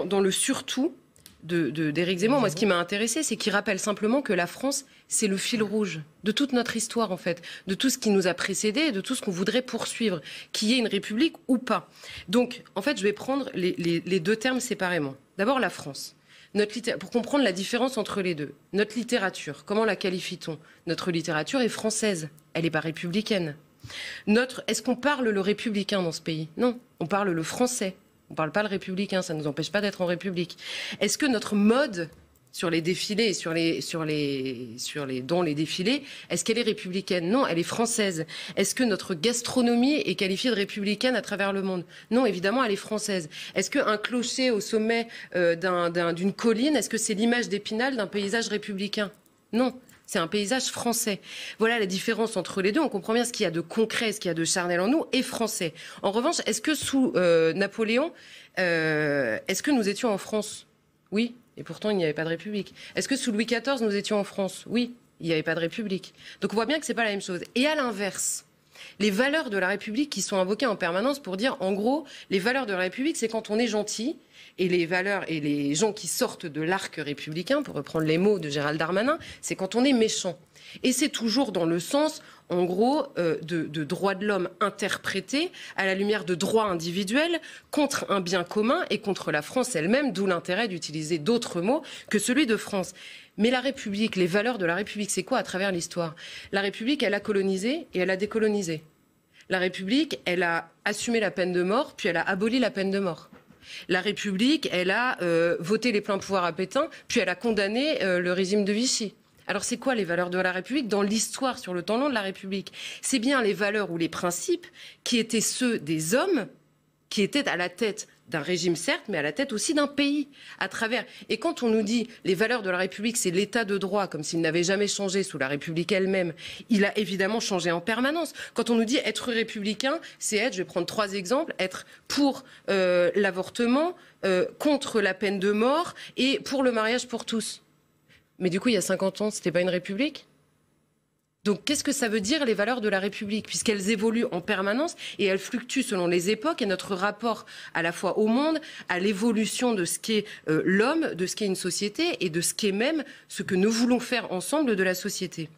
Dans le surtout d'Éric Zemmour, moi, ce qui m'a intéressé, c'est qu'il rappelle simplement que la France, c'est le fil rouge de toute notre histoire, en fait, de tout ce qui nous a précédés, de tout ce qu'on voudrait poursuivre, qu'il y ait une république ou pas. Donc, en fait, je vais prendre les deux termes séparément. D'abord, la France. Pour comprendre la différence entre les deux. Notre littérature, comment la qualifie-t-on? Notre littérature est française, elle n'est pas républicaine. Est-ce qu'on parle le républicain dans ce pays? Non, on parle le français. On ne parle pas le républicain, ça ne nous empêche pas d'être en République. Est-ce que notre mode sur les défilés, dans les défilés, est-ce qu'elle est républicaine? Non, elle est française. Est-ce que notre gastronomie est qualifiée de républicaine à travers le monde? Non, évidemment, elle est française. Est-ce qu'un clocher au sommet d'une colline, est-ce que c'est l'image d'Épinal d'un paysage républicain? Non. C'est un paysage français. Voilà la différence entre les deux. On comprend bien ce qu'il y a de concret, ce qu'il y a de charnel en nous, et français. En revanche, est-ce que sous Napoléon, est-ce que nous étions en France? Oui, et pourtant il n'y avait pas de République. Est-ce que sous Louis XIV, nous étions en France? Oui, il n'y avait pas de République. Donc on voit bien que ce n'est pas la même chose. Et à l'inverse, les valeurs de la République qui sont invoquées en permanence pour dire, en gros, les valeurs de la République, c'est quand on est gentil. Et les valeurs et les gens qui sortent de l'arc républicain, pour reprendre les mots de Gérald Darmanin, c'est quand on est méchant. Et c'est toujours dans le sens, en gros, de droits de l'homme interprétés à la lumière de droits individuels contre un bien commun et contre la France elle-même, d'où l'intérêt d'utiliser d'autres mots que celui de France. Mais la République, les valeurs de la République, c'est quoi à travers l'histoire? La République, elle a colonisé et elle a décolonisé. La République, elle a assumé la peine de mort, puis elle a aboli la peine de mort. La République, elle a voté les pleins pouvoirs à Pétain, puis elle a condamné le régime de Vichy. Alors c'est quoi les valeurs de la République dans l'histoire sur le temps long de la République? C'est bien les valeurs ou les principes qui étaient ceux des hommes qui étaient à la tête d'un régime certes, mais à la tête aussi d'un pays à travers. Et quand on nous dit les valeurs de la République, c'est l'état de droit, comme s'il n'avait jamais changé sous la République elle-même, il a évidemment changé en permanence. Quand on nous dit être républicain, c'est être, je vais prendre 3 exemples, être pour l'avortement, contre la peine de mort et pour le mariage pour tous. Mais du coup, il y a 50 ans, c'était pas une république ? Donc, qu'est-ce que ça veut dire, les valeurs de la République? Puisqu'elles évoluent en permanence et elles fluctuent selon les époques et notre rapport à la fois au monde, à l'évolution de ce qu'est l'homme, de ce qu'est une société et de ce qu'est même ce que nous voulons faire ensemble de la société.